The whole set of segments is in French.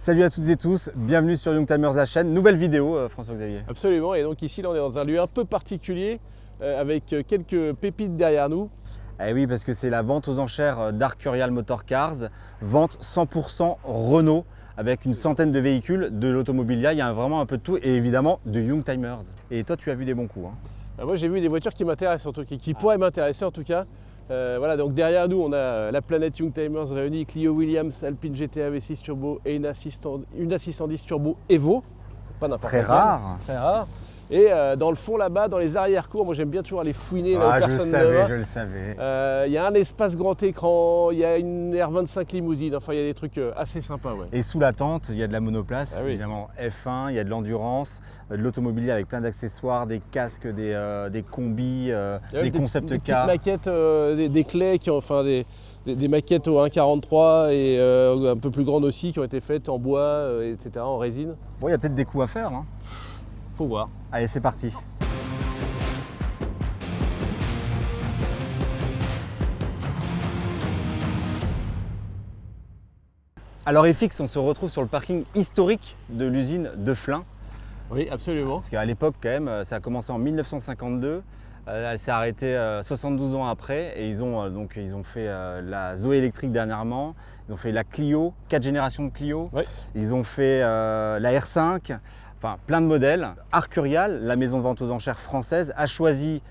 Salut à toutes et tous, bienvenue sur Youngtimers la chaîne. Nouvelle vidéo François-Xavier. Absolument, et donc ici là, on est dans un lieu un peu particulier avec quelques pépites derrière nous. Eh oui, parce que c'est la vente aux enchères d'Arcurial Motor Cars, vente 100% Renault avec une centaine de véhicules de l'automobilia. Il y a vraiment un peu de tout et évidemment de Youngtimers. Et toi tu as vu des bons coups. Moi j'ai vu des voitures qui m'intéressent en tout cas, qui pourraient m'intéresser en tout cas. Voilà, donc derrière nous on a la planète Youngtimers réunie, Clio Williams, Alpine GTA V6 Turbo et une A610 Turbo Evo. Pas n'importe Très rare. Très rare. Et dans le fond là-bas, dans les arrière-cours, moi j'aime bien toujours aller fouiner là où personne ne va. Je le savais. Il y a un espace grand écran, il y a une R25 limousine, enfin il y a des trucs assez sympas. Ouais. Et sous la tente, il y a de la monoplace, oui. Évidemment F1, il y a de l'endurance, de l'automobilier avec plein d'accessoires, des casques, des combis, des concept des cars. Petites maquettes, des clés, des maquettes au 1.43 et un peu plus grandes aussi qui ont été faites en bois, etc., en résine. Bon, il y a peut-être des coups à faire. Faut voir. Allez, c'est parti. Alors FX, on se retrouve sur le parking historique de l'usine de Flins. Oui, absolument. Parce qu'à l'époque, quand même, ça a commencé en 1952. Elle s'est arrêtée 72 ans après et ils ont fait la Zoé électrique dernièrement. Ils ont fait la Clio, 4 générations de Clio. Oui. Ils ont fait la R5. Enfin, plein de modèles. Arcurial, la maison de vente aux enchères française, a choisi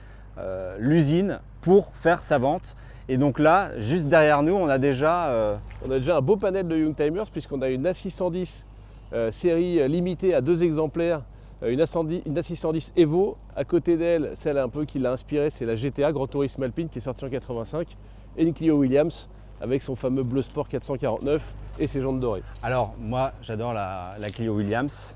l'usine pour faire sa vente. Et donc là, juste derrière nous, on a déjà un beau panel de Youngtimers puisqu'on a une A610 série limitée à 2 exemplaires, une A610 Evo. À côté d'elle, celle un peu qui l'a inspirée, c'est la GTA Grand Tourisme Alpine qui est sortie en 85. Et une Clio Williams avec son fameux Bleu Sport 449 et ses jantes dorées. Alors moi, j'adore la Clio Williams.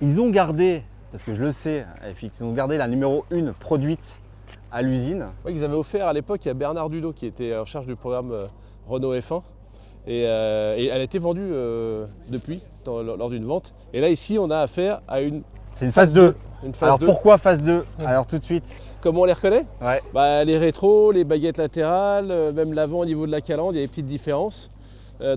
Ils ont gardé, parce que je le sais, ils ont gardé la numéro 1 produite à l'usine. Oui, ils avaient offert à l'époque à Bernard Dudot qui était en charge du programme Renault F1. Et elle a été vendue depuis, lors d'une vente. Et là ici, on a affaire à une... C'est une phase 2. Alors 2. Pourquoi phase 2 ? Alors tout de suite. Comment on les reconnaît ? Ouais. Les rétros, les baguettes latérales, même l'avant au niveau de la calandre, il y a des petites différences.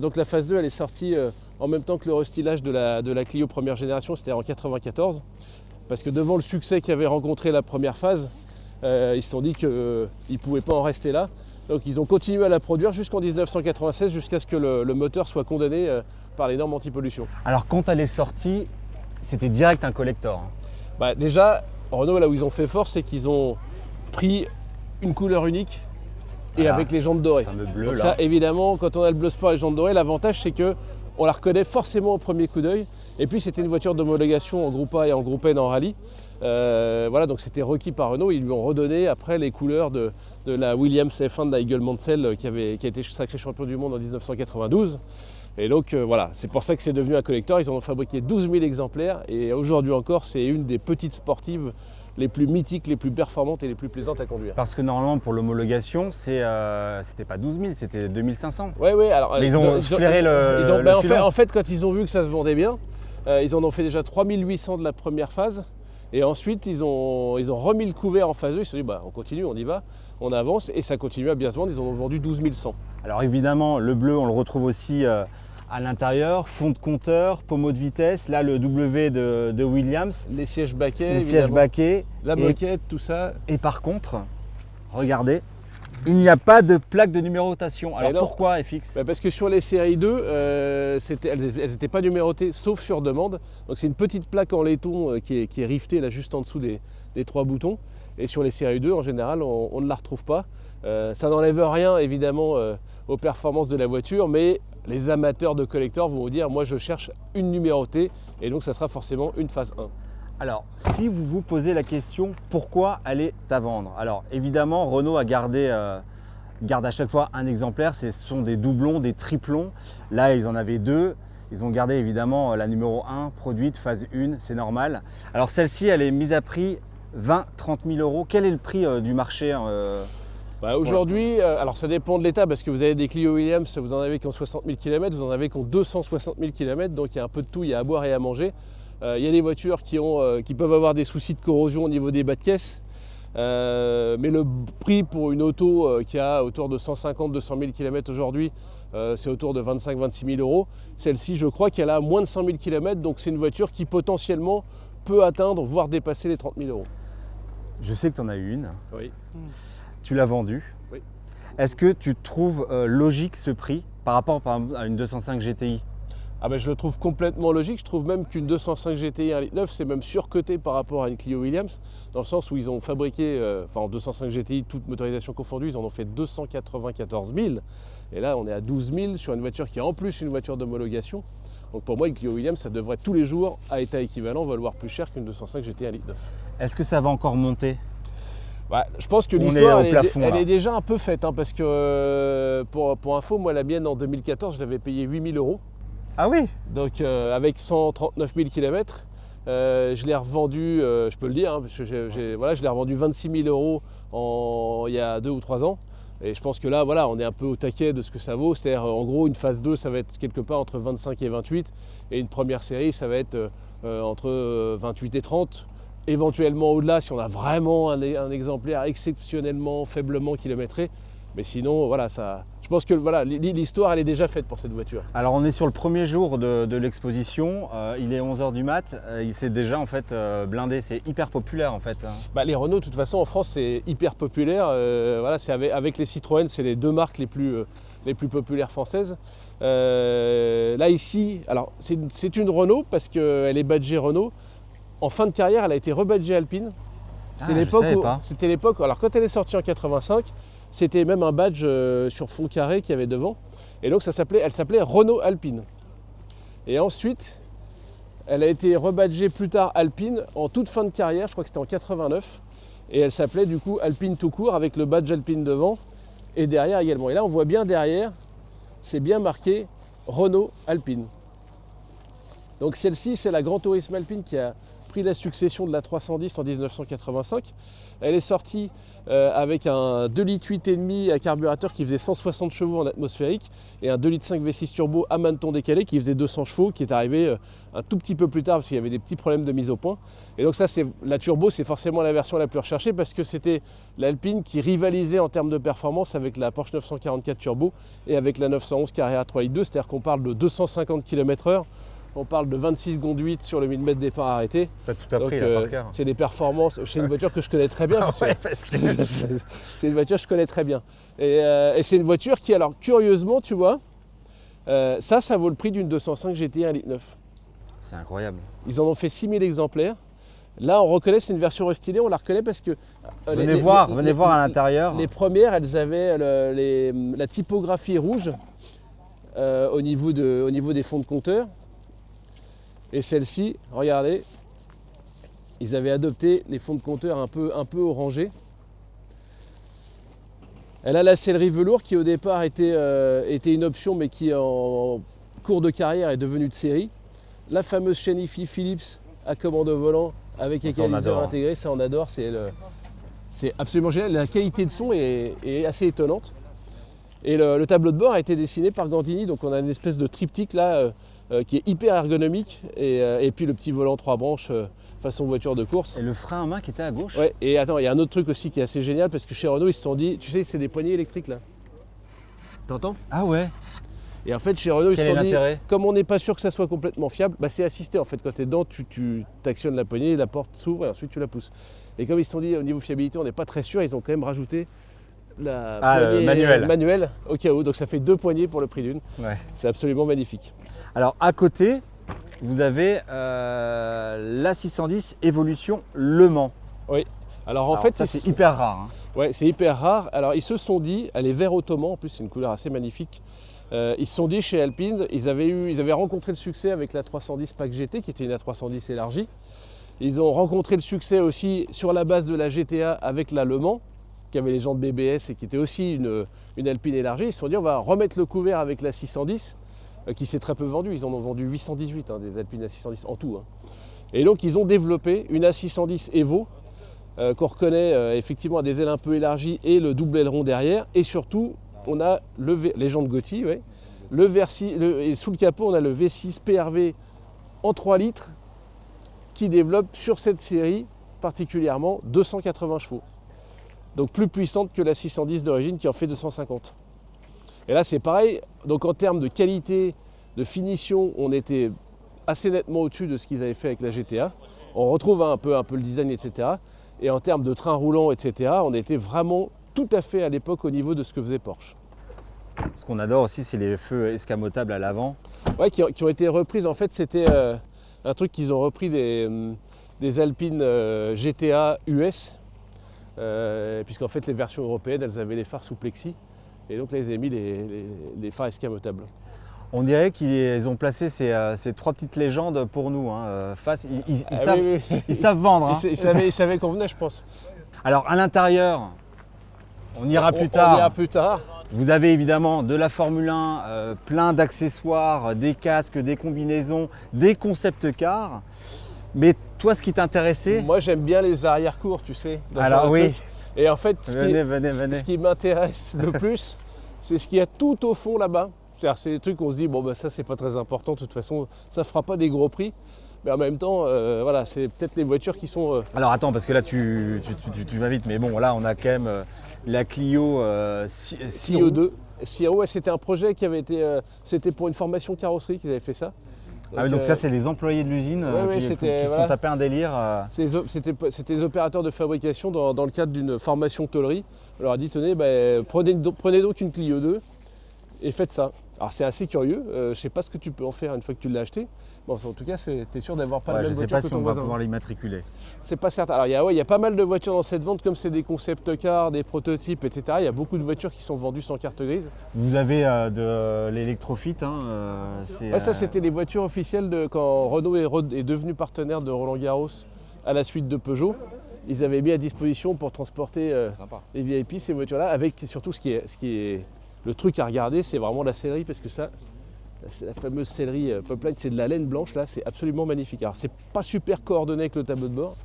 Donc la phase 2, elle est sortie en même temps que le restylage de la Clio première génération, c'était en 94. Parce que devant le succès qu'avait rencontré la première phase, ils se sont dit qu'ils ne pouvaient pas en rester là. Donc ils ont continué à la produire jusqu'en 1996, jusqu'à ce que le moteur soit condamné par les normes anti-pollution. Alors quand elle est sortie, c'était direct un collector. Déjà, Renault, là où ils ont fait fort, c'est qu'ils ont pris une couleur unique et avec les jantes dorées. Bleu, donc là. Ça, évidemment, quand on a le bleu sport et les jantes dorées, l'avantage c'est qu'on la reconnaît forcément au premier coup d'œil. Et puis c'était une voiture d'homologation en groupe A et en groupe N en rallye. Voilà, donc c'était requis par Renault. Ils lui ont redonné après les couleurs de la Williams F1 de Nigel Mansell qui a été sacré champion du monde en 1992. Et donc voilà, c'est pour ça que c'est devenu un collector. Ils en ont fabriqué 12 000 exemplaires et aujourd'hui encore, c'est une des petites sportives les plus mythiques, les plus performantes et les plus plaisantes à conduire. Parce que normalement, pour l'homologation, c'était pas 12 000, c'était 2500. Oui, alors... Mais ils ont flairé le filon. En fait, quand ils ont vu que ça se vendait bien, ils en ont fait déjà 3800 de la première phase. Et ensuite, ils ont remis le couvert en phase 2. Ils se sont dit, on continue, on y va, on avance. Et ça continue à bien se vendre. Ils en ont vendu 12 100. Alors évidemment, le bleu, on le retrouve aussi à l'intérieur. Fond de compteur, pommeau de vitesse. Là, le W de Williams. Les sièges baquets, La moquette, tout ça. Et par contre, regardez, il n'y a pas de plaque de numérotation. Alors pourquoi FX ? Parce que sur les séries 2, elles n'étaient pas numérotées sauf sur demande. Donc c'est une petite plaque en laiton qui est rivetée là juste en dessous des 3 boutons. Et sur les séries 2, en général, on ne la retrouve pas. Ça n'enlève rien évidemment aux performances de la voiture, mais les amateurs de collector vont vous dire, moi je cherche une numérotée et donc ça sera forcément une phase 1. Alors, si vous vous posez la question, pourquoi elle est à vendre ? Alors, évidemment, Renault a garde à chaque fois un exemplaire. Ce sont des doublons, des triplons. Là, ils en avaient 2. Ils ont gardé évidemment la numéro 1 produite, phase 1, c'est normal. Alors, celle-ci, elle est mise à prix 20-30 000 euros. Quel est le prix du marché Aujourd'hui, alors ça dépend de l'état parce que vous avez des Clio Williams, vous en avez qui ont 60 000 km, vous en avez qui ont 260 000 km, donc il y a un peu de tout, il y a à boire et à manger. Il y a des voitures qui peuvent avoir des soucis de corrosion au niveau des bas de caisse. Mais le prix pour une auto qui a autour de 150-200 000 km aujourd'hui c'est autour de 25-26 000 euros. Celle-ci, je crois qu'elle a moins de 100 000 km, donc c'est une voiture qui potentiellement peut atteindre, voire dépasser les 30 000 euros. Je sais que tu en as eu une. Oui. Tu l'as vendue. Oui. Est-ce que tu trouves logique ce prix par rapport par exemple, à une 205 GTI? Ah ben, je le trouve complètement logique. Je trouve même qu'une 205 GTI 1,9 litre, c'est même surcoté par rapport à une Clio Williams, dans le sens où ils ont fabriqué, en 205 GTI, toute motorisation confondue, ils en ont fait 294 000. Et là, on est à 12 000 sur une voiture qui est en plus une voiture d'homologation. Donc pour moi, une Clio Williams, ça devrait tous les jours, à état équivalent, valoir plus cher qu'une 205 GTI 1,9 litre. Est-ce que ça va encore monter? Ouais, je pense que On l'histoire, est au plafond, elle là. est déjà un peu faite, hein, parce que pour info, moi, la mienne en 2014, je l'avais payée 8 000 euros. Ah oui? Donc avec 139 000 km, je l'ai revendu, je peux le dire, hein, parce que je l'ai revendu 26 000 euros il y a 2 ou 3 ans. Et je pense que là, voilà, on est un peu au taquet de ce que ça vaut. C'est-à-dire, en gros, une phase 2, ça va être quelque part entre 25 et 28. Et une première série, ça va être entre 28 et 30. Éventuellement au-delà, si on a vraiment un exemplaire exceptionnellement, faiblement kilométré. Mais sinon, voilà, je pense que voilà, l'histoire, elle est déjà faite pour cette voiture. Alors on est sur le premier jour de l'exposition, il est 11h du mat, il s'est déjà en fait blindé, c'est hyper populaire en fait. Bah, les Renault, de toute façon, en France, c'est hyper populaire. Voilà, c'est avec les Citroën, c'est les deux marques les plus populaires françaises. Là, ici, alors c'est une Renault parce qu'elle est badgée Renault. En fin de carrière, elle a été rebadgée Alpine. C'était l'époque, alors quand elle est sortie en 85, c'était même un badge sur fond carré qu'il y avait devant. Et donc elle s'appelait Renault Alpine. Et ensuite, elle a été rebadgée plus tard Alpine en toute fin de carrière, je crois que c'était en 89. Et elle s'appelait du coup Alpine tout court avec le badge Alpine devant et derrière également. Et là, on voit bien derrière, c'est bien marqué Renault Alpine. Donc celle-ci, c'est la Grand Tourisme Alpine qui a pris la succession de la 310 en 1985. Elle est sortie avec un 2,8 litres à carburateur qui faisait 160 chevaux en atmosphérique et un 2,5 litres V6 turbo à maneton décalé qui faisait 200 chevaux, qui est arrivé un tout petit peu plus tard parce qu'il y avait des petits problèmes de mise au point. Et donc ça, la turbo, c'est forcément la version la plus recherchée parce que c'était l'Alpine qui rivalisait en termes de performance avec la Porsche 944 turbo et avec la 911 Carrera 3,2 litres, c'est-à-dire qu'on parle de 250 km/h. On parle de 26 secondes 8 sur le 1000 mètres départ arrêté. T'as tout appris là par cœur. C'est des performances. C'est une voiture que je connais très bien. Ouais, parce que... c'est une voiture que je connais très bien. Et c'est une voiture qui, alors curieusement, tu vois, ça vaut le prix d'une 205 GTI 1,9 litre. C'est incroyable. Ils en ont fait 6000 exemplaires. Là, on reconnaît, c'est une version restylée, on la reconnaît parce que... Venez voir à l'intérieur. Les premières, elles avaient la typographie rouge au niveau des fonds de compteur. Et celle-ci, regardez, ils avaient adopté les fonds de compteur un peu orangés. Elle a la sellerie velours qui au départ était une option mais qui en cours de carrière est devenue de série. La fameuse chaîne IFI Philips à commande au volant avec égaliseur intégré, ça on adore, c'est absolument génial. La qualité de son est assez étonnante. Et le tableau de bord a été dessiné par Gandini, donc on a une espèce de triptyque là qui est hyper ergonomique et puis le petit volant 3 branches façon voiture de course. Et le frein à main qui était à gauche. Ouais, et attends, il y a un autre truc aussi qui est assez génial parce que chez Renault ils se sont dit, tu sais, c'est des poignées électriques là. T'entends? Ah ouais. Et en fait chez Renault ils se Quel sont est dit, l'intérêt? comme on n'est pas sûr que ça soit complètement fiable, bah, c'est assisté en fait. Quand tu es dedans, tu actionnes la poignée, la porte s'ouvre et ensuite tu la pousses. Et comme ils se sont dit au niveau fiabilité on n'est pas très sûr, ils ont quand même rajouté la poignée manuelle au cas où, donc ça fait 2 poignées pour le prix d'une. Ouais. C'est absolument magnifique. Alors à côté, vous avez la 610 Evolution Le Mans. Oui. Alors en fait ça c'est hyper rare. Hein. Ouais, c'est hyper rare. Alors ils se sont dit, elle est vert ottoman, en plus c'est une couleur assez magnifique. Ils se sont dit chez Alpine, ils avaient rencontré le succès avec la 310 Pack GT qui était une A310 élargie. Ils ont rencontré le succès aussi sur la base de la GTA avec la Le Mans, qui avait les jantes BBS et qui était aussi une Alpine élargie. Ils se sont dit on va remettre le couvert avec la 610 qui s'est très peu vendue. Ils en ont vendu 818 des Alpine A610 en tout. Et donc ils ont développé une A610 Evo qu'on reconnaît effectivement à des ailes un peu élargies et le double aileron derrière. Et surtout on a les jantes Gotti, ouais. Et sous le capot on a le V6 PRV en 3 litres qui développe sur cette série particulièrement 280 chevaux. Donc plus puissante que la 610 d'origine qui en fait 250. Et là, c'est pareil. Donc en termes de qualité, de finition, on était assez nettement au-dessus de ce qu'ils avaient fait avec la GTA. On retrouve un peu le design, etc. Et en termes de train roulant, etc., on était vraiment tout à fait à l'époque au niveau de ce que faisait Porsche. Ce qu'on adore aussi, c'est les feux escamotables à l'avant. Ouais, qui ont été reprises. En fait, c'était un truc qu'ils ont repris des Alpine GTA US, puisqu'en fait, les versions européennes, elles avaient les phares sous plexi. Et donc là, ils avaient mis les phares escamotables. On dirait qu'ils ont placé ces trois petites légendes pour nous. Hein, face. Ils Ah, savent, oui, oui. ils savent vendre. Hein. Ils savaient qu'on venait, je pense. Alors, à l'intérieur, on ira plus On tard. ira plus tard. Vous avez évidemment de la Formule 1, plein d'accessoires, des casques, des combinaisons, des concept cars. Mais toi, ce qui t'intéressait… Moi, j'aime bien les arrières courts, tu sais. dans ce Alors genre de oui. truc. Et en fait, Venez. ce qui m'intéresse le plus, c'est ce qu'il y a tout au fond là-bas. C'est des trucs où on se dit, bon, bah, ça, c'est pas très important. De toute façon, ça fera pas des gros prix. Mais en même temps, voilà, c'est peut-être les voitures qui sont… Alors attends, parce que là, tu vas vite. Mais bon, là, on a quand même la Clio Clio 2. Clio, ouais, c'était un projet qui avait été… c'était pour une formation carrosserie qu'ils avaient fait ça. Ah oui, donc ça, c'est les employés de l'usine ouais, qui c'était- se sont voilà. tapés un délire. C'était des opérateurs de fabrication dans le cadre d'une formation tôlerie. On leur a dit, tenez, bah, prenez donc une Clio 2 et faites ça. Alors c'est assez curieux, je ne sais pas ce que tu peux en faire une fois que tu l'as acheté. Bon, en tout cas, tu es sûr d'avoir pas Ouais, la je même sais voiture pas que si ton on va voisin. pouvoir l'immatriculer. C'est pas certain. Alors il y a pas mal de voitures dans cette vente, comme c'est des concept cars, des prototypes, etc. Il y a beaucoup de voitures qui sont vendues sans carte grise. Vous avez de l'électrofit. Hein, Ouais, ça c'était les voitures officielles de quand Renault est devenu partenaire de Roland-Garros à la suite de Peugeot. Ils avaient mis à disposition pour transporter Sympa. les VIP ces voitures-là, avec surtout ce qui est le truc à regarder, c'est vraiment la sellerie, parce que ça, c'est la fameuse sellerie Popline, c'est de la laine blanche là, c'est absolument magnifique. Alors c'est pas super coordonné avec le tableau de bord,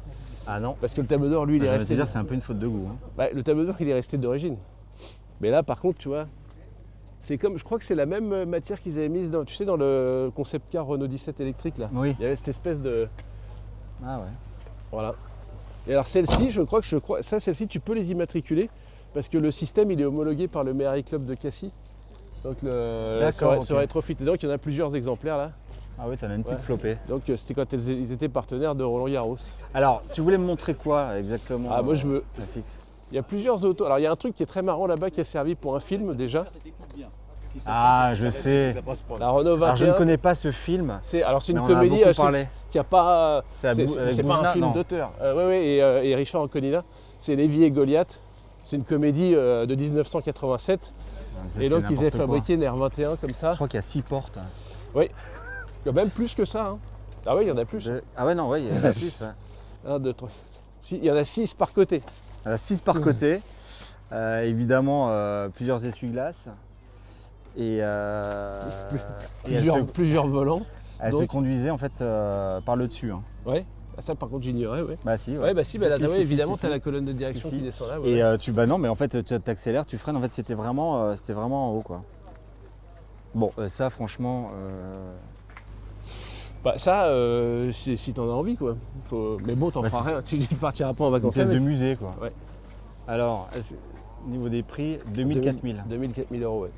Ah non. parce que le tableau de bord, lui, il est Je vais te resté. dire, c'est un peu une faute de goût. Hein. Bah, le tableau de bord, il est resté d'origine. Mais là, par contre, tu vois, c'est comme, je crois que c'est la même matière qu'ils avaient mise dans, tu sais, dans le concept car Renault 17 électrique là. Oui. Il y avait cette espèce de, Ah ouais. voilà. Et alors celle-ci, celle-ci, tu peux les immatriculer parce que le système, il est homologué par le Méhari Club de Cassis. Donc D'accord, sur ok. Retrofit. Et donc il y en a plusieurs exemplaires là. Ah oui, t'en as une petite Ouais. flopée. Donc c'était quand ils étaient partenaires de Roland Garros. Alors, tu voulais me montrer quoi exactement Ah, moi, je veux. La fixe. Il y a plusieurs autos. Alors il y a un truc qui est très marrant là-bas qui a servi pour un film déjà. Ah, je sais. La Renault 21. Alors, je ne connais pas ce film. C'est Mais une on en a comédie beaucoup parlé. qui a pas. C'est avec C'est pas Boujna, un film non. d'auteur. Oui, et Richard Anconina. C'est Lévi et Goliath. C'est une comédie de 1987. Ça, Et c'est donc ils avaient n'importe quoi. fabriqué une R21 comme ça. Je crois qu'il y a 6 portes. Oui. Il y a même plus que ça. Hein. Ah oui, il y en a plus. Ah ouais, non, ouais, il y en a 6. Ouais. 1, 2, 3, 4. Il y en a 6 par côté. Il y en a 6 par côté. Évidemment, plusieurs essuie-glaces. Et, Plusieurs volants. elle se donc. conduisait en fait par le dessus. Hein. Ouais. Ah, ça par contre j'ignorais, ouais. Bah si. Ouais, bah si, bah, là, Si, ouais, si, évidemment, si, tu as si. la colonne de direction Si, si. qui descend là. Ouais, Et ouais. bah non, mais en fait, tu accélères, tu freines. En fait, c'était vraiment en haut, quoi. Bon, ça, franchement, Bah, ça, si t'en as envie, quoi. Mais bon, t'en Bah, feras c'est- rien. Tu partiras pas en une vacances pièce de avec. musée, quoi. Ouais. Alors, au niveau des prix, 2000, 4000. 2000, 4000 euros, ouais.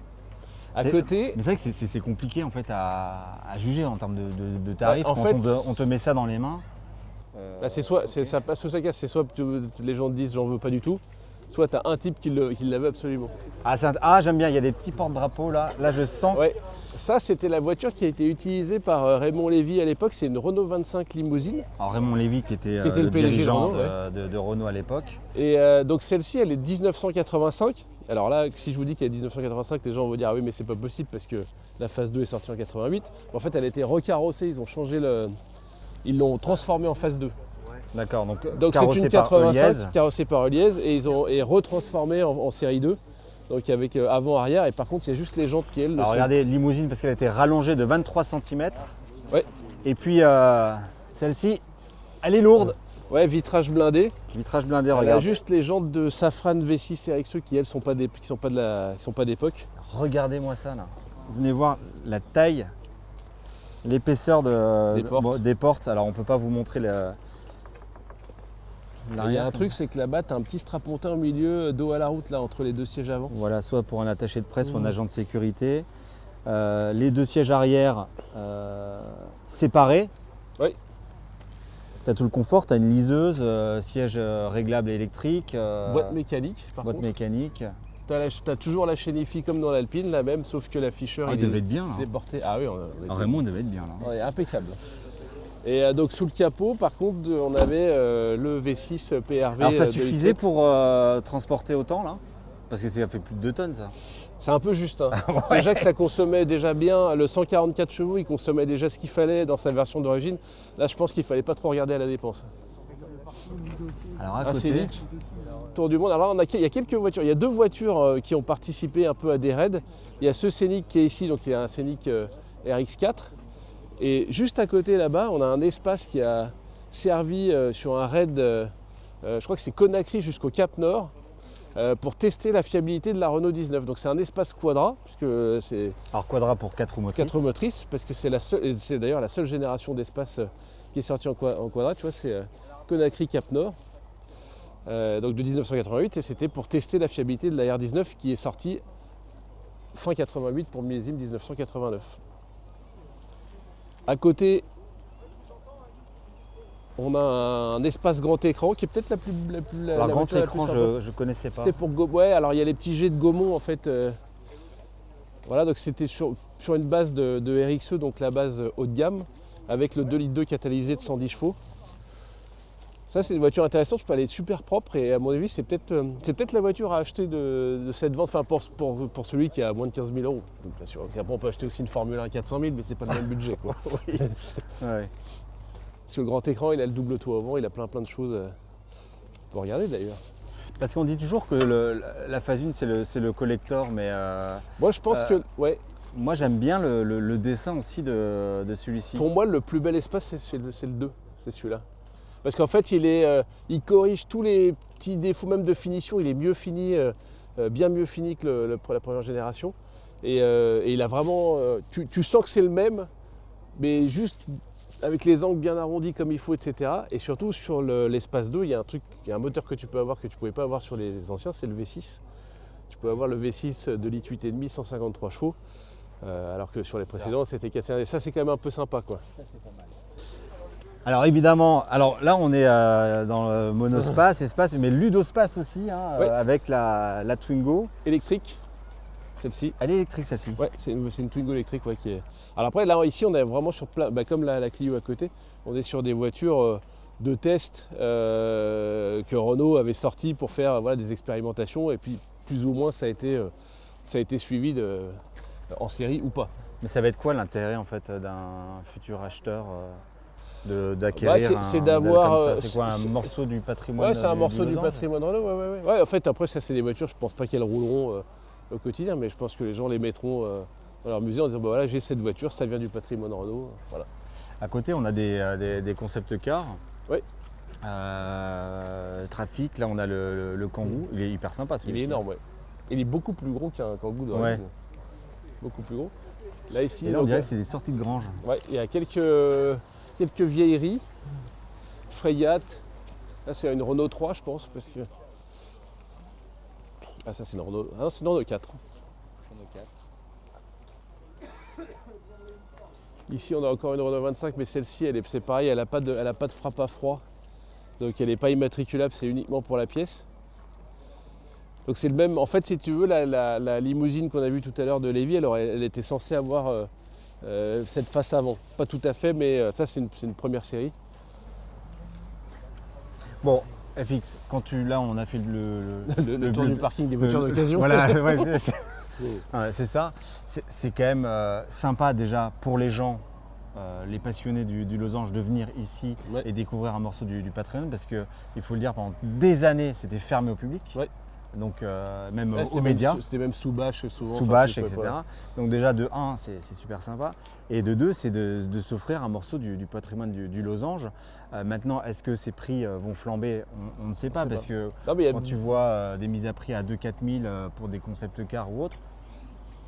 À C'est- côté, Mais c'est vrai que c'est compliqué en fait à juger en termes de tarifs. Bah, en quand fait, on te met ça dans les mains. bah, ça passe ou ça casse. C'est soit les gens te disent j'en veux pas du tout, soit t'as un type qui la veut absolument. J'aime bien, il y a des petits porte-drapeaux là. Là, je sens. Ouais. Ça, c'était la voiture qui a été utilisée par Raymond Lévy à l'époque. C'est une Renault 25 limousine. Alors, Raymond Lévy, qui était Qui était le PDG de dirigeant Renault, de Renault à l'époque. Et donc celle-ci, elle est de 1985. Alors là, si je vous dis qu'elle est 1985, les gens vont dire ah oui mais c'est pas possible parce que la phase 2 est sortie en 88. Mais en fait, elle a été recarrossée, ils l'ont transformée en phase 2. D'accord, donc Donc c'est carrossé une par 85 Eliez. carrossée par Eliez et ils ont retransformée en série 2. Donc avec avant-arrière et par contre il y a juste les jantes qui elles Alors, sont- regardez, limousine parce qu'elle a été rallongée de 23 cm. Ouais. Et puis, celle-ci, elle est lourde. Ouais, vitrage blindé. Vitrage blindé, Elle a regarde. juste les jantes de Safran V6 RXE qui elles sont pas d'époque. Regardez-moi ça là. Venez voir la taille, l'épaisseur Des portes. des portes. Alors on peut pas vous montrer le. Il y l'arrière, a un comme truc, ça. c'est que là-bas, tu as un petit strapontin au milieu, dos à la route, là, entre les deux sièges avant. Voilà, soit pour un attaché de presse ou un agent de sécurité. Les deux sièges arrière séparés. Oui. Tu as tout le confort, tu as une liseuse, siège réglable électrique, Boîte mécanique, par boîte contre. mécanique. Tu as toujours la chaîne IFI comme dans l'Alpine, la même, sauf que l'afficheur Ah, il devait être bien là. déporté. Ah oui, Ah, Raymond devait être bien là. on est impeccable. Et donc sous le capot, par contre, on avait le V6 PRV. Alors ça de suffisait X7. pour transporter autant là? Parce que ça fait plus de 2 tonnes ça. C'est un peu juste. Hein. Déjà que ça consommait déjà bien, le 144 chevaux, il consommait déjà ce qu'il fallait dans sa version d'origine. Là, je pense qu'il fallait pas trop regarder à la dépense. Alors à Un côté, Scénic, Tour du monde. Alors là, il y a quelques voitures. Il y a deux voitures qui ont participé un peu à des raids. Il y a ce Scénic qui est ici, donc il y a un Scénic RX4. Et juste à côté là-bas, on a un espace qui a servi sur un raid, je crois que c'est Conakry jusqu'au Cap Nord, pour tester la fiabilité de la Renault 19. Donc c'est un espace quadra, puisque c'est alors quadra pour 4 roues motrices. 4 roues motrices, parce que c'est d'ailleurs la seule génération d'espace qui est sortie en quadra. Tu vois, c'est Conakry Cap Nord. Donc de 1988, et c'était pour tester la fiabilité de la R19 qui est sortie fin 88 pour millésime 1989. À côté, on a un espace grand écran qui est peut-être la plus. Alors la grand voiture la écran, plus sympa. je connaissais pas. C'était pour ouais, alors il y a les petits jets de Gaumont en fait. Voilà, donc c'était sur une base de RXE, donc la base haut de gamme, avec le 2,2 litres catalysé de 110 chevaux. Ça, c'est une voiture intéressante, je peux aller super propre et à mon avis, c'est peut-être la voiture à acheter de cette vente, enfin pour celui qui a moins de 15 000 euros. Donc, bien sûr, après, on peut acheter aussi une Formule 1 400 000, mais c'est pas le même budget. Quoi. Oui. Ouais. Sur le grand écran, il a le double toit avant, il a plein de choses pour regarder d'ailleurs. Parce qu'on dit toujours que la phase 1 c'est le collector, mais Moi, je pense que, ouais, moi j'aime bien le dessin aussi de celui-ci. pour moi, le plus bel espace, c'est le 2, c'est celui-là. Parce qu'en fait, il corrige tous les petits défauts, même de finition. Il est mieux fini, bien mieux fini que la première génération. Et il a vraiment. Tu sens que c'est le même, mais juste avec les angles bien arrondis comme il faut, etc. Et surtout sur l'espace 2, il y a un moteur que tu peux avoir que tu ne pouvais pas avoir sur les anciens, c'est le V6. Tu peux avoir le V6 de litre 8,5, 153 chevaux, alors que sur les précédents, c'était 4 cylindres. Et ça, c'est quand même un peu sympa, quoi. Alors évidemment, alors là on est dans le monospace, espace, mais ludospace aussi, hein, Ouais. avec la Twingo. Électrique, celle-ci. Elle est électrique celle-ci. Ouais, c'est une Twingo électrique ouais, qui est. Alors après là ici on est vraiment sur plein, comme la Clio à côté, on est sur des voitures de test que Renault avait sorties pour faire voilà, des expérimentations et puis plus ou moins ça a été suivi en série ou pas. Mais ça va être quoi l'intérêt en fait d'un futur acheteur d'acquérir c'est un d'avoir, modèle comme ça? C'est quoi un c'est- morceau du patrimoine? Ouais, c'est un morceau du losange patrimoine Renault. Ouais, en fait après ça c'est des voitures, je pense pas qu'elles rouleront au quotidien, mais je pense que les gens les mettront dans leur musée en disant bah voilà j'ai cette voiture, ça vient du patrimoine Renault. Voilà. À côté, on a des concept cars. Oui. Trafic, là on a le Kangoo. Il est hyper sympa Il celui-ci. est énorme, ouais. Il est beaucoup plus gros qu'un Kangoo de Ouais. réalisme. Beaucoup plus gros. Là ici, Et là on donc, dirait que c'est des sorties de grange. ouais, il y a quelques vieilleries. Freyat. Là c'est une Renault 3 je pense parce que. Ah ça c'est une Renault. Ah, c'est une Renault 4. Ici on a encore une Renault 25 mais celle-ci c'est pareil, elle n'a pas de frappe à froid. Donc elle n'est pas immatriculable, c'est uniquement pour la pièce. Donc c'est le même. En fait si tu veux la limousine qu'on a vue tout à l'heure de Lévy, elle était censée avoir cette face avant. Pas tout à fait mais ça c'est une première série. Bon, FX, là on a fait Le tour du parking des voitures d'occasion. Voilà, ouais, ouais, c'est ça. C'est quand même sympa déjà pour les gens, les passionnés du losange, de venir ici Ouais. et découvrir un morceau du patrimoine parce qu'il faut le dire, pendant des années c'était fermé au public. Ouais. Donc même Là, aux médias. C'était même sous bâche souvent. Sous enfin, bâche, tu pouvais etc. pas- Donc déjà de 1, c'est super sympa. Et de 2, c'est de s'offrir un morceau du patrimoine du losange. Maintenant, est-ce que ces prix vont flamber? On ne sait pas, sait parce pas. que Non, mais il y a- quand tu vois des mises à prix à 2 000 à 4 000 pour des concept cars ou autres,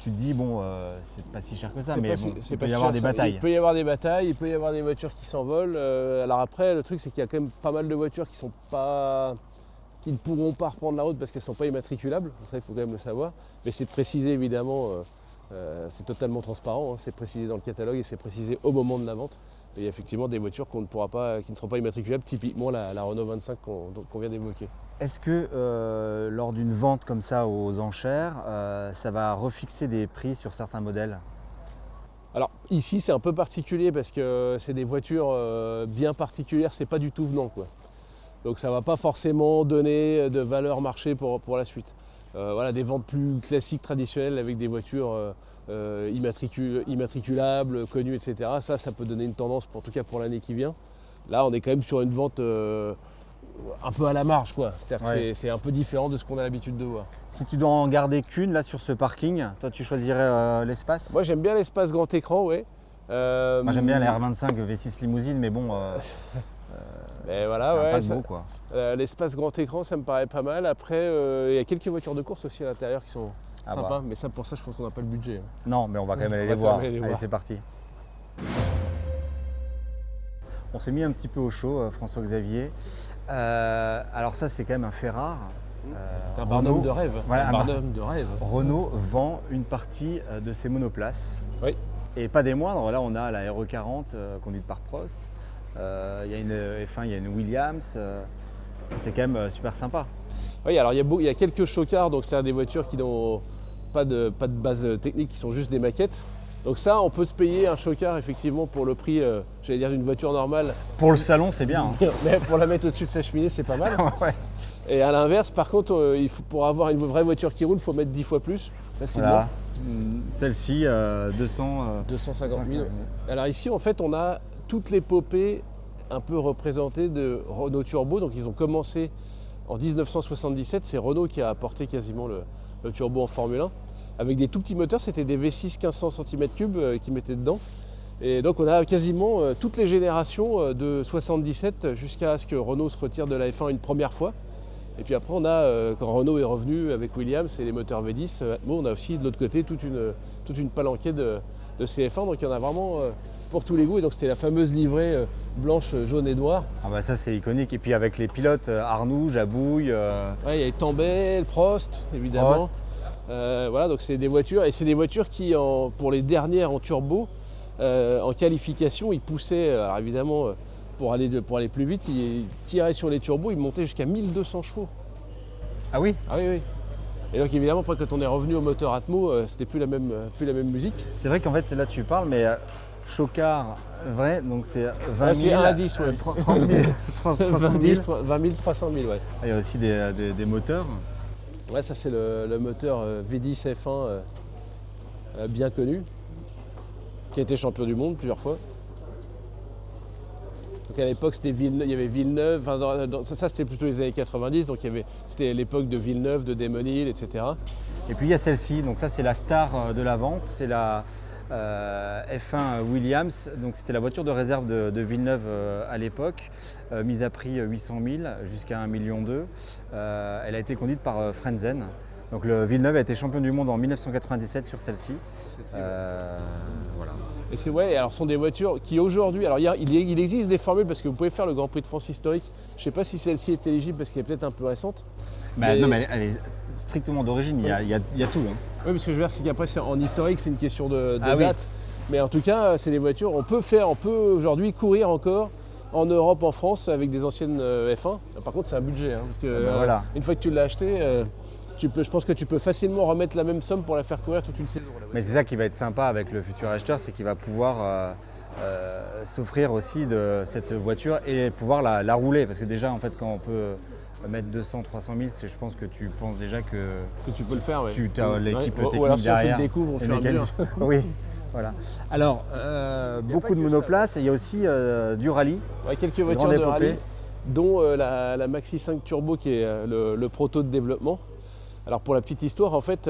tu te dis, bon, c'est pas si cher que ça, C'est mais pas bon, si- c'est il pas peut y si avoir cher, des ça. batailles. Il peut y avoir des batailles, il peut y avoir des voitures qui s'envolent. Alors après, le truc, c'est qu'il y a quand même pas mal de voitures qui ne pourront pas reprendre la route parce qu'elles ne sont pas immatriculables. Ça, il faut quand même le savoir. Mais c'est précisé, évidemment, c'est totalement transparent. Hein. C'est précisé dans le catalogue et c'est précisé au moment de la vente. Et il y a effectivement des voitures qu'on ne pourra pas, qui ne seront pas immatriculables, typiquement la Renault 25 qu'on vient d'évoquer. Est-ce que lors d'une vente comme ça aux enchères, ça va refixer des prix sur certains modèles? Alors ici, c'est un peu particulier parce que c'est des voitures bien particulières, c'est pas du tout venant, quoi. Donc ça ne va pas forcément donner de valeur marché pour la suite. Voilà, des ventes plus classiques, traditionnelles, avec des voitures immatriculables, connues, etc. Ça peut donner une tendance, en tout cas pour l'année qui vient. Là, on est quand même sur une vente un peu à la marge, quoi. C'est-à-dire que c'est un peu différent de ce qu'on a l'habitude de voir. Si tu dois en garder qu'une là sur ce parking, toi tu choisirais l'espace? Moi, j'aime bien l'espace grand écran, ouais. Moi j'aime bien la R25 V6 limousine, mais bon, mais voilà, c'est un ouais, paquebot, quoi. l'espace grand écran, ça me paraît pas mal. Après, il y a quelques voitures de course aussi à l'intérieur qui sont sympas. Mais ça, pour ça, je pense qu'on n'a pas le budget. Hein. Non, mais on va quand même aller On les va voir. quand même aller les Allez, voir. c'est parti. On s'est mis un petit peu au chaud, François-Xavier. Alors ça, c'est quand même un fait rare. Un barnum de rêve. Voilà, un barnum de rêve. Renault vend une partie de ses monoplaces. Oui. Et pas des moindres. Là, on a la RE40 conduite par Prost. Il y a une F1, il y a une Williams. C'est quand même super sympa. Oui, alors il y a quelques chocards, donc c'est des voitures qui n'ont pas de base technique, qui sont juste des maquettes. Donc ça, on peut se payer un chocard effectivement pour le prix, j'allais dire, d'une voiture normale. Pour le salon, c'est bien. Hein. Mais pour la mettre au-dessus de sa cheminée, c'est pas mal. Ouais. Et à l'inverse, par contre, pour avoir une vraie voiture qui roule, il faut mettre 10 fois plus, facilement. Voilà. Celle-ci, 250 000. Alors ici, en fait, on a toute l'épopée un peu représentée de Renault Turbo. Donc ils ont commencé en 1977. C'est Renault qui a apporté quasiment le turbo en Formule 1. Avec des tout petits moteurs, c'était des V6 1500 cm3 qui mettaient dedans. Et donc on a quasiment toutes les générations de 77 jusqu'à ce que Renault se retire de la F1 une première fois. Et puis après on a, quand Renault est revenu avec Williams et les moteurs V10, on a aussi de l'autre côté toute une palanquée de CF1. Donc il y en a vraiment pour tous les goûts. Et donc c'était la fameuse livrée blanche, jaune et noire. Ah bah ça c'est iconique. Et puis avec les pilotes Arnoux, Jabouille. Ouais, il y a Tambay, Prost évidemment. Prost. Voilà, donc c'est des voitures, et c'est des voitures qui, pour les dernières en turbo, en qualification, ils poussaient, alors évidemment, pour aller plus vite, ils tiraient sur les turbos, ils montaient jusqu'à 1200 chevaux. Ah oui? Ah oui, oui. Et donc évidemment, après, quand on est revenu au moteur Atmo, c'était plus la même musique. C'est vrai qu'en fait là tu parles, mais chocard vrai, donc c'est 20 000. C'est 1 à 10, ouais. 30 000, 300 000. 20 000, 300 000, ouais. Il y a aussi des moteurs. Ouais, ça c'est le moteur V10 F1 bien connu, qui a été champion du monde plusieurs fois. Donc à l'époque il y avait Villeneuve, ça c'était plutôt les années 90, donc c'était l'époque de Villeneuve, de Damon Hill, etc. Et puis il y a celle-ci, donc ça c'est la star de la vente, c'est la F1 Williams, donc c'était la voiture de réserve de Villeneuve à l'époque, mise à prix 800 000 jusqu'à 1,2 million. Elle a été conduite par Frentzen. Donc le Villeneuve a été champion du monde en 1997 sur celle-ci. Voilà. Et c'est alors ce sont des voitures qui aujourd'hui, alors il existe des formules parce que vous pouvez faire le Grand Prix de France historique. Je ne sais pas si celle-ci est éligible parce qu'elle est peut-être un peu récente. Non, mais elle est strictement d'origine, il y a tout. Hein. Oui, parce que je veux dire, c'est qu'après, en historique, c'est une question de Ah date. Oui. Mais en tout cas, c'est des voitures, on peut aujourd'hui courir encore en Europe, en France, avec des anciennes F1. Par contre, c'est un budget, hein, parce que voilà. Une fois que tu l'as acheté, je pense que tu peux facilement remettre la même somme pour la faire courir toute une saison. Mais c'est ça qui va être sympa avec le futur acheteur, c'est qu'il va pouvoir s'offrir aussi de cette voiture et pouvoir la rouler. Parce que déjà, en fait, quand on peut mettre 200, 300 000, je pense que tu penses déjà que tu peux le faire. Ouais. Tu as l'équipe technique ou alors, si derrière. On le découvre, on fait un Oui, voilà. Alors, beaucoup de monoplaces, et il y a aussi du rallye. Ouais, quelques voitures de rallye, dont la Maxi 5 Turbo qui est le proto de développement. Alors pour la petite histoire, en fait,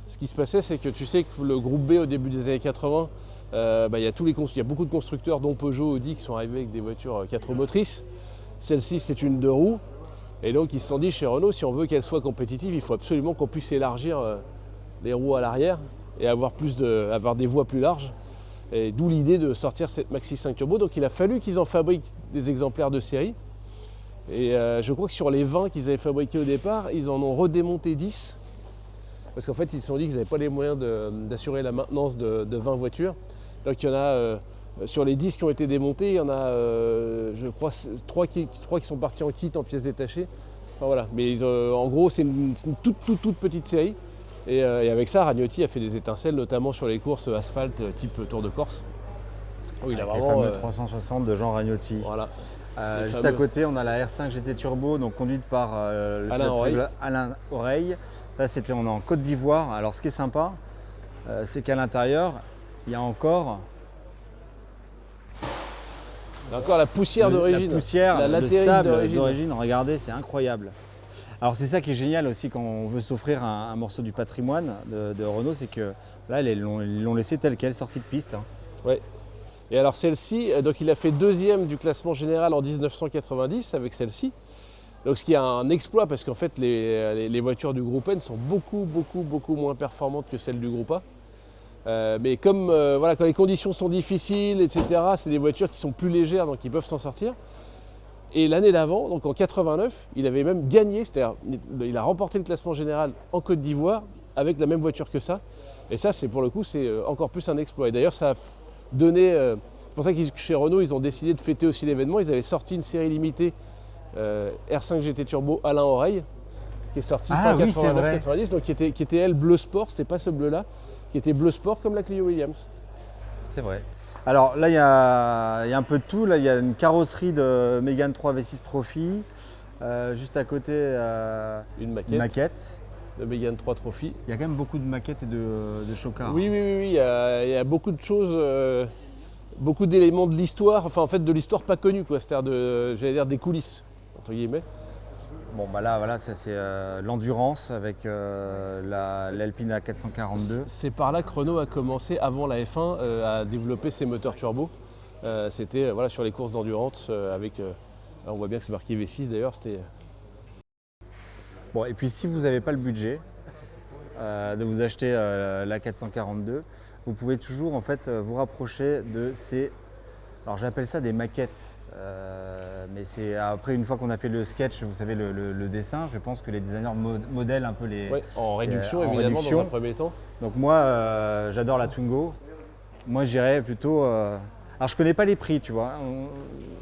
ce qui se passait, c'est que tu sais que le groupe B au début des années 80, il y a beaucoup de constructeurs, dont Peugeot, Audi, qui sont arrivés avec des voitures 4 roues motrices. Celle-ci, c'est une 2 roues. Et donc ils se sont dit chez Renault, si on veut qu'elle soit compétitive, il faut absolument qu'on puisse élargir les roues à l'arrière. et avoir des voies plus larges. Et d'où l'idée de sortir cette Maxi 5 Turbo. Donc il a fallu qu'ils en fabriquent des exemplaires de série. Et je crois que sur les 20 qu'ils avaient fabriqués au départ, ils en ont redémonté 10. Parce qu'en fait, ils se sont dit qu'ils n'avaient pas les moyens d'assurer la maintenance de 20 voitures. Donc il y en a, sur les 10 qui ont été démontés, il y en a, je crois, 3 qui sont partis en kit, en pièces détachées. Enfin, voilà. Mais en gros, c'est une toute petite série. Et avec ça, Ragnotti a fait des étincelles, notamment sur les courses asphalte type Tour de Corse. Où il a vraiment les fameux 360 de Jean Ragnotti. Voilà. Juste à côté, on a la R5 GT Turbo, donc conduite par Alain Oreille. Ça, on est en Côte d'Ivoire. Alors, ce qui est sympa, c'est qu'à l'intérieur, il y a encore la poussière d'origine. La poussière, le sable d'origine. Regardez, c'est incroyable. Alors c'est ça qui est génial aussi quand on veut s'offrir un morceau du patrimoine de Renault, c'est que là ils l'ont laissé tel quel, sorti de piste. Oui. Et alors celle-ci, donc il a fait deuxième du classement général en 1990 avec celle-ci. Donc ce qui est un exploit parce qu'en fait les voitures du groupe N sont beaucoup moins performantes que celles du groupe A. Mais comme quand les conditions sont difficiles, etc., c'est des voitures qui sont plus légères donc ils peuvent s'en sortir. Et l'année d'avant, donc en 89, il avait même gagné, c'est-à-dire il a remporté le classement général en Côte d'Ivoire avec la même voiture que ça. Et ça, pour le coup, c'est encore plus un exploit. Et d'ailleurs, ça a donné. C'est pour ça que chez Renault, ils ont décidé de fêter aussi l'événement. Ils avaient sorti une série limitée R5 GT Turbo Alain Oreille, qui est sortie fin 89-90, donc qui était elle bleu sport, c'était pas ce bleu-là, qui était bleu sport comme la Clio Williams. C'est vrai. Alors là, il y a un peu de tout. Là, il y a une carrosserie de Mégane 3 V6 Trophy. Juste à côté, une maquette de Mégane 3 Trophy. Il y a quand même beaucoup de maquettes et de chocars. Oui. Il y a beaucoup de choses, beaucoup d'éléments de l'histoire, enfin en fait de l'histoire pas connue, quoi. C'est-à-dire j'allais dire des coulisses, entre guillemets. Bon bah là voilà, ça c'est l'endurance avec l'Alpina 442. C'est par là que Renault a commencé avant la F1 à développer ses moteurs turbo. C'était sur les courses d'endurance avec, on voit bien que c'est marqué V6 d'ailleurs. Bon et puis si vous n'avez pas le budget de vous acheter la 442, vous pouvez toujours en fait vous rapprocher de ces, alors j'appelle ça des maquettes. Mais c'est après, une fois qu'on a fait le sketch, vous savez, le dessin, je pense que les designers modèlent un peu les… Oui, en réduction évidemment dans un premier temps. Donc moi, j'adore la Twingo. Moi, j'irais plutôt… Alors, je connais pas les prix, tu vois.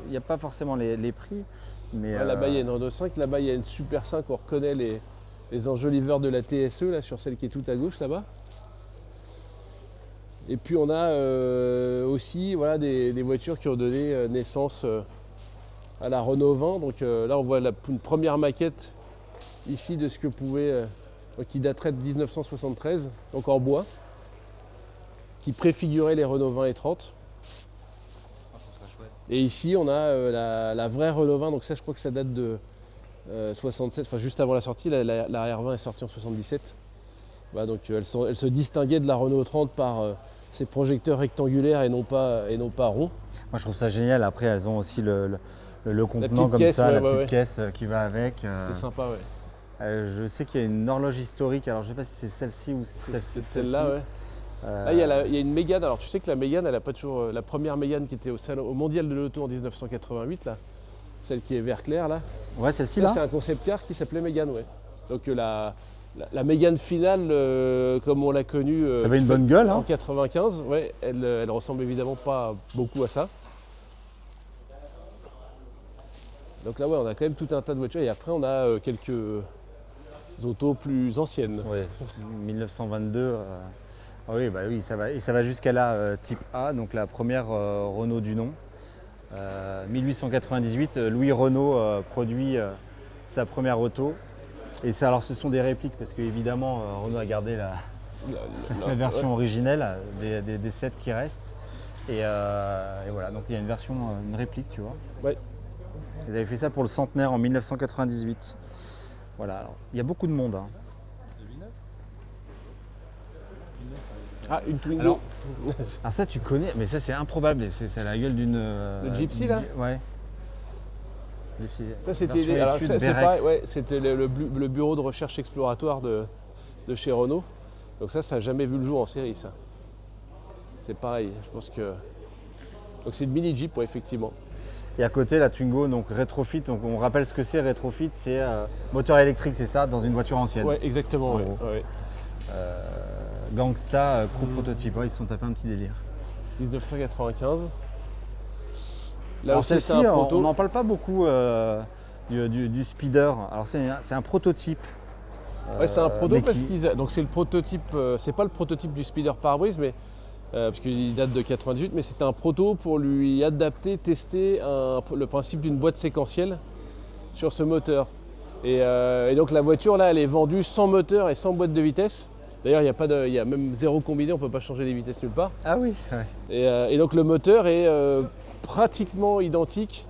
Il n'y a pas forcément les prix. Mais là-bas, il y a une Renault 5. Là-bas, il y a une Super 5. On reconnaît les enjoliveurs de la TSE, là, sur celle qui est tout à gauche, là-bas. Et puis on a aussi des voitures qui ont donné naissance à la Renault 20. Donc là on voit une première maquette ici de ce que pouvait, qui daterait de 1973, donc en bois, qui préfigurait les Renault 20 et 30. Et ici on a la vraie Renault 20, donc ça je crois que ça date de 67, enfin juste avant la sortie, la R20 est sortie en 77. Donc elle se distinguait de la Renault 30 par ces projecteurs rectangulaires et non pas ronds. Moi je trouve ça génial. Après elles ont aussi le contenant comme ça, la petite caisse qui va avec. C'est sympa, ouais. Je sais qu'il y a une horloge historique. Alors je ne sais pas si c'est celle-ci ou c'est celle-là, ouais. Là il y a une Mégane. Alors tu sais que la Mégane, elle n'a pas toujours la première Mégane qui était au Mondial de l'Auto en 1988 là, celle qui est vert clair là. Ouais, celle-ci là. C'est un concept car qui s'appelait Mégane, ouais. Donc la Mégane finale, comme on l'a connue ça avait une bonne gueule, en 95, ouais, elle ressemble évidemment pas beaucoup à ça. Donc là, ouais, on a quand même tout un tas de voitures et après on a quelques autos plus anciennes. Oui, 1922. Oui, bah oui, ça va, et ça va jusqu'à la type A, donc la première Renault du nom. 1898, Louis Renault produit sa première auto. Et ça, alors ce sont des répliques parce qu'évidemment Renault a gardé la version originelle des 7 qui restent. Et voilà, donc il y a une version, une réplique, tu vois. Ouais. Ils avaient fait ça pour le centenaire en 1998. Voilà, alors, il y a beaucoup de monde. Hein. Ah, une Twingo. Alors ça tu connais, mais ça c'est improbable, c'est la gueule d'une… Le Gypsy là. Ouais. Ça c'était pareil, ouais, c'était le bureau de recherche exploratoire de chez Renault. Donc ça n'a jamais vu le jour en série, ça. C'est pareil, je pense que... Donc c'est une mini Jeep, ouais, effectivement. Et à côté, la Twingo, donc rétrofit, donc on rappelle ce que c'est rétrofit, c'est moteur électrique, c'est ça, dans une voiture ancienne. Ouais, exactement, En ouais, gros. ouais. Gangsta, crew prototype, ouais, ils se sont tapés un petit délire. 1995. Là Alors aussi, celle-ci, c'est un on proto. n'en parle pas beaucoup du speeder. Alors c'est un prototype. Ouais, c'est un proto mais parce qui- qu'ils donc c'est le prototype, c'est pas le prototype du speeder pare-brise, mais parce qu'il date de 98, mais c'était un proto pour lui adapter, tester le principe d'une boîte séquentielle sur ce moteur. Et donc la voiture là, elle est vendue sans moteur et sans boîte de vitesse. D'ailleurs, il y a même zéro combiné, on ne peut pas changer les vitesses nulle part. Ah oui, ouais. Et donc le moteur est pratiquement identique.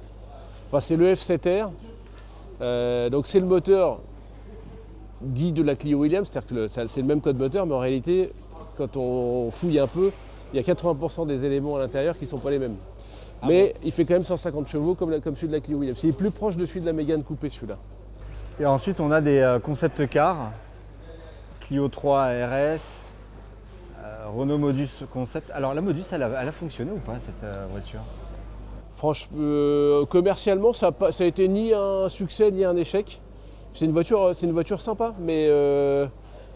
Enfin, c'est le F7R. Donc c'est le moteur dit de la Clio Williams, c'est-à-dire que c'est le même code moteur, mais en réalité, quand on fouille un peu, il y a 80% des éléments à l'intérieur qui ne sont pas les mêmes. Mais il fait quand même 150 chevaux comme celui de la Clio Williams. Il est plus proche de celui de la Mégane coupé, celui-là. Et ensuite, on a des concept cars. Clio 3 RS, Renault Modus Concept. Alors la Modus, elle a fonctionné ou pas cette voiture? Franchement, commercialement, ça a été ni un succès ni un échec. C'est une voiture sympa, mais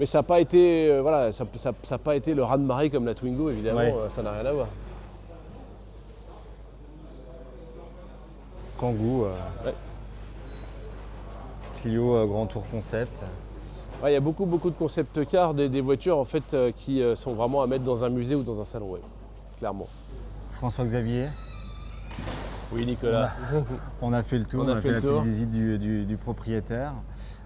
ça n'a pas été, voilà, ça a pas été le raz-de-marée comme la Twingo, évidemment. Ouais. Ça n'a rien à voir. Kangoo, Ouais. Clio Grand Tour Concept. Ouais, il y a beaucoup de concept cars, des voitures en fait qui sont vraiment à mettre dans un musée ou dans un salon, ouais, clairement. François Xavier, Oui, Nicolas. on a fait le tour, On a fait le la tour. petite visite du propriétaire.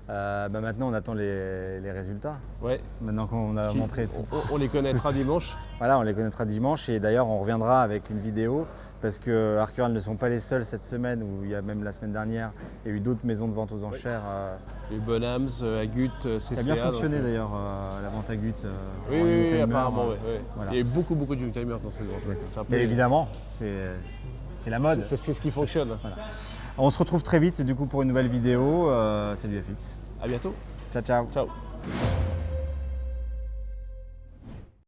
Maintenant, on attend les résultats. Ouais. Maintenant qu'on a montré tout. On les connaîtra dimanche. Voilà, on les connaîtra dimanche et d'ailleurs on reviendra avec une vidéo parce que Arcural ne sont pas les seuls cette semaine, où il y a même la semaine dernière, il y a eu d'autres maisons de vente aux enchères. Les Bonhams, Agut, CCA. Ça a bien fonctionné donc, d'ailleurs, la vente à Gut. Oui, en oui, Youngtimer, apparemment, ouais. voilà. Il y a eu beaucoup de Youngtimers dans cette vente. C'est un peu- Mais évidemment, c'est la mode. c'est ce qui fonctionne. On se retrouve très vite du coup pour une nouvelle vidéo. Salut FX. À bientôt. Ciao ciao. Ciao.